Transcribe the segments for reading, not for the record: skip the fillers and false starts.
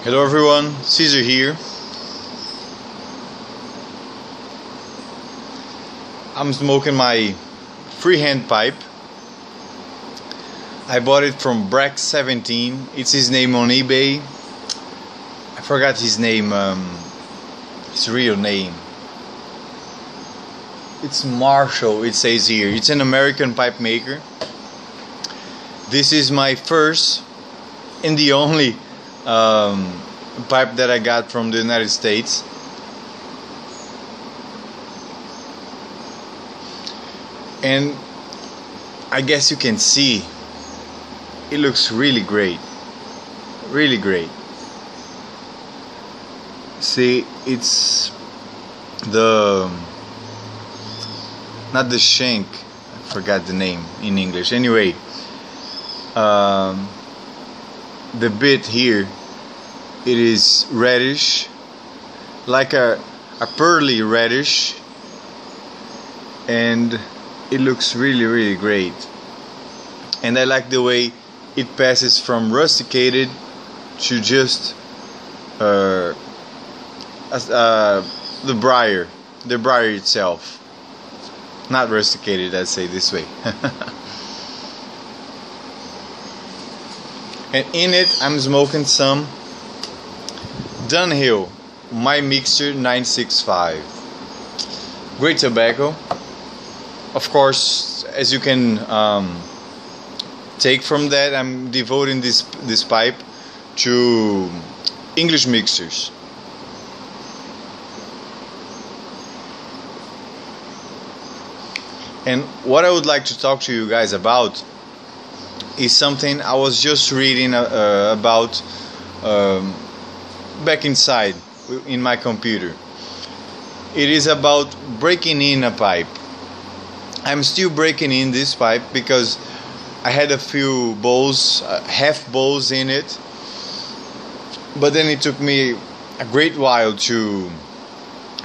Hello everyone, Caesar here. I'm smoking my freehand pipe. I bought it from Brax17. It's his name on eBay. I forgot his name, his real name. It's Marshall, it says here. It's an American pipe maker. This is my first and the only pipe that I got from the United States. And I guess you can see it looks really great, really great. See, it's the not the shank, I forgot the name in English. Anyway, the bit here, it is reddish, like a pearly reddish, and it looks really great. And I like the way it passes from rusticated to just the briar itself, not rusticated, I'd say this way. And in it I'm smoking some Dunhill My Mixer 965. Great tobacco. Of course, as you can take from that, I'm devoting this pipe to English mixers. And what I would like to talk to you guys about is something I was just reading about back inside in my computer. It is about breaking in a pipe. I'm still breaking in this pipe because I had a few bowls, half bowls in it, but then it took me a great while to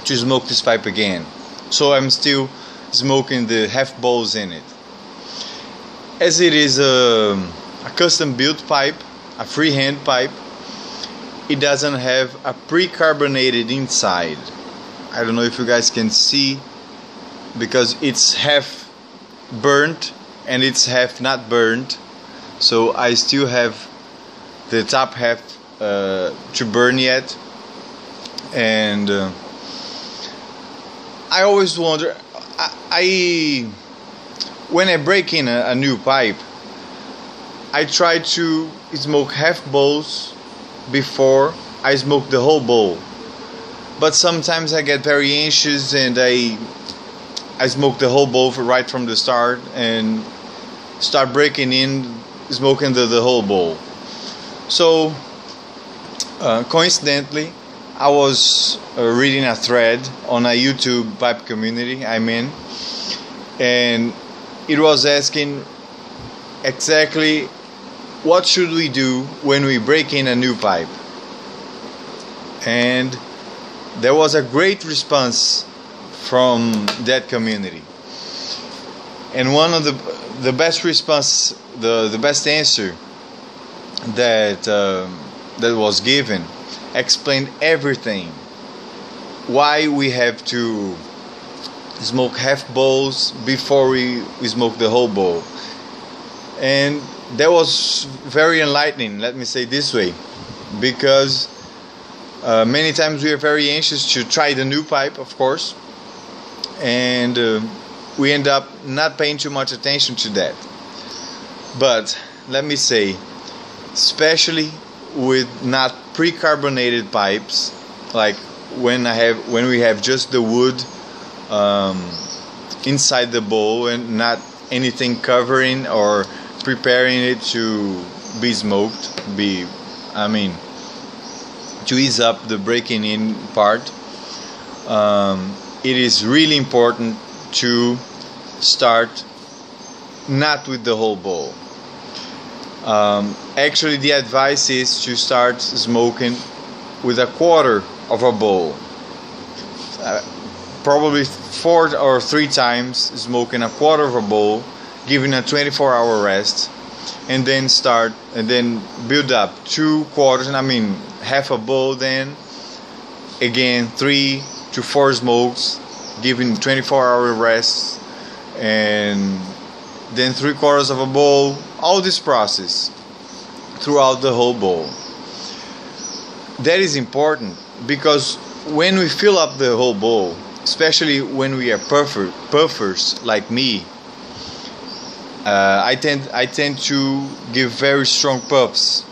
smoke this pipe again. So I'm still smoking the half bowls in it. As it is a custom built pipe, a freehand pipe, it doesn't have a pre-carbonated inside. I don't know if you guys can see, because it's half burnt and it's half not burnt, so I still have the top half to burn yet. And I always wonder, when I break in a new pipe, I try to smoke half bowls before I smoke the whole bowl. But sometimes I get very anxious and I smoke the whole bowl right from the start and start breaking in, smoking the whole bowl. So coincidentally, I was reading a thread on a YouTube pipe community I'm in, and it was asking exactly what should we do when we break in a new pipe. And there was a great response from that community. And one of the best response, the best answer that was given explained everything. Why we have to smoke half bowls before we smoke the whole bowl. And that was very enlightening, let me say this way, because many times we are very anxious to try the new pipe, of course, and we end up not paying too much attention to that. But let me say, especially with not pre-carbonated pipes, like when we have just the wood inside the bowl and not anything covering or preparing it to be smoked, to ease up the breaking in part, it is really important to start not with the whole bowl. Actually, the advice is to start smoking with a quarter of a bowl, probably 4 or 3 times, smoking a quarter of a bowl, giving a 24-hour rest, and then build up 2/4, I mean half a bowl, then again 3 to 4 smokes, giving 24-hour rest, and then 3/4 of a bowl. All this process throughout the whole bowl. That is important because when we fill up the whole bowl, especially when we are puffers like me, I tend to give very strong puffs,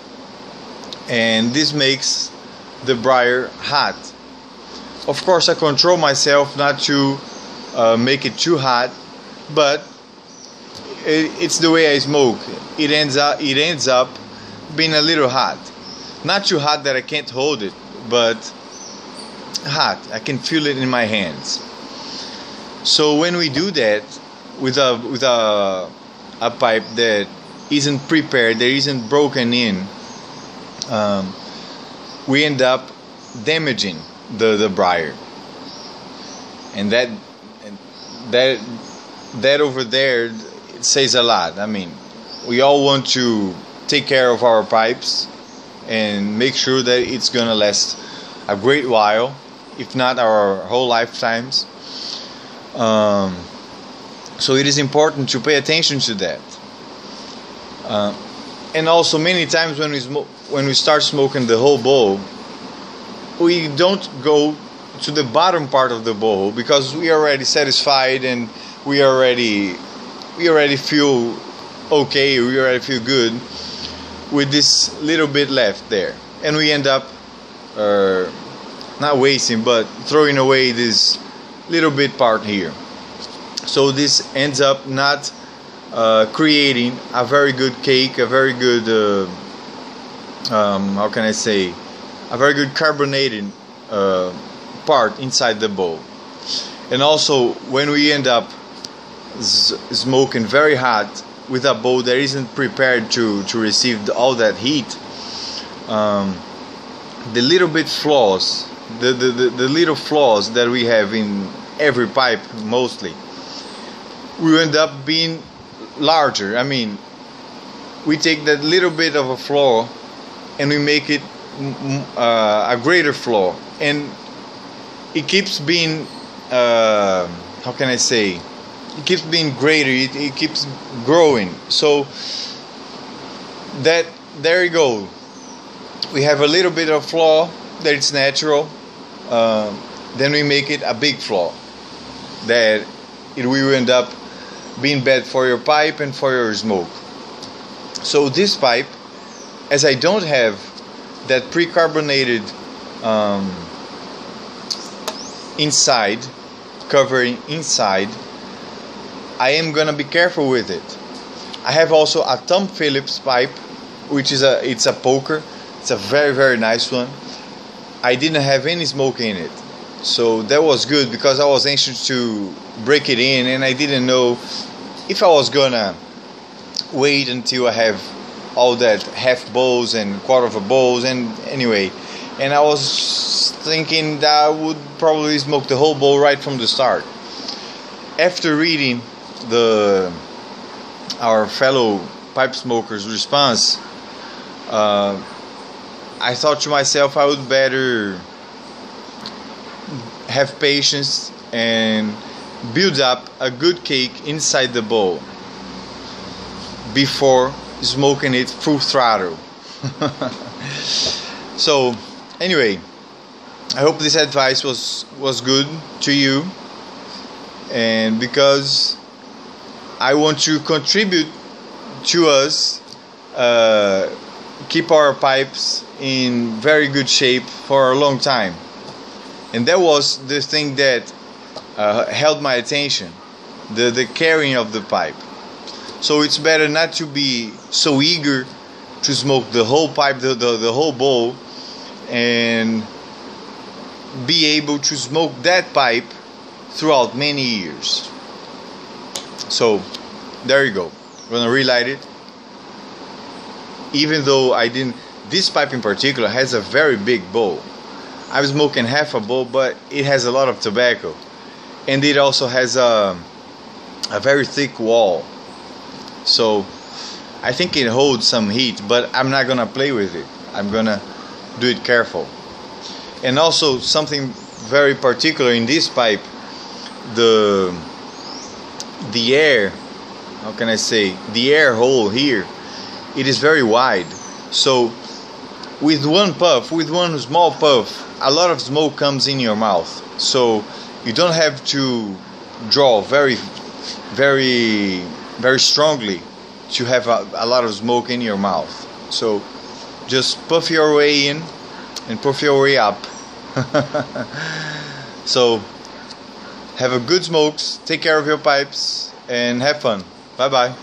and this makes the briar hot. Of course, I control myself not to make it too hot, but it's the way I smoke. It ends up being a little hot, not too hot that I can't hold it, but hot. I can feel it in my hands. So when we do that with a pipe that isn't prepared, that isn't broken in, we end up damaging the briar, and that over there, it says a lot. I mean, we all want to take care of our pipes and make sure that it's gonna last a great while, if not our whole lifetimes. So it is important to pay attention to that. And also, many times when we start smoking the whole bowl, we don't go to the bottom part of the bowl because we are already satisfied and we already feel okay. We already feel good with this little bit left there, and we end up not wasting but throwing away this little bit part here. So this ends up not creating a very good cake, a very good how can I say, a very good carbonated part inside the bowl. And also, when we end up smoking very hot with a bowl that isn't prepared to receive all that heat, the little bit flaws, the little flaws that we have in every pipe, mostly, we end up being larger. I mean, we take that little bit of a flaw and we make it a greater flaw, and it keeps being how can I say, it keeps being greater, it keeps growing. So that, there you go, we have a little bit of flaw that it's natural, then we make it a big flaw that it will end up being bad for your pipe and for your smoke. So this pipe, as I don't have that pre-carbonated inside, covering inside, I am gonna be careful with it. I have also a Tom Phillips pipe, which is it's a poker. It's a very, very nice one. I didn't have any smoke in it, so that was good because I was anxious to break it in, and I didn't know if I was gonna wait until I have all that half bowls and quarter of a bowls, and anyway, and I was thinking that I would probably smoke the whole bowl right from the start. After reading our fellow pipe smokers' response, I thought to myself I would better have patience and build up a good cake inside the bowl before smoking it full throttle. So anyway, I hope this advice was good to you, and because I want to contribute to us keep our pipes in very good shape for a long time, and that was the thing that held my attention, the carrying of the pipe. So it's better not to be so eager to smoke the whole pipe, the whole bowl, and be able to smoke that pipe throughout many years. So there you go. I'm gonna relight it. Even though I didn't, this pipe in particular has a very big bowl. I was smoking half a bowl, but it has a lot of tobacco, and it also has a very thick wall. So I think it holds some heat, but I'm not gonna play with it. I'm gonna do it careful. And also something very particular in this pipe, the air, how can I say, the air hole here, it is very wide. So with one puff, with one small puff, a lot of smoke comes in your mouth. So you don't have to draw very strongly to have a lot of smoke in your mouth. So just puff your way in and puff your way up. So have a good smokes, take care of your pipes, and have fun. Bye bye.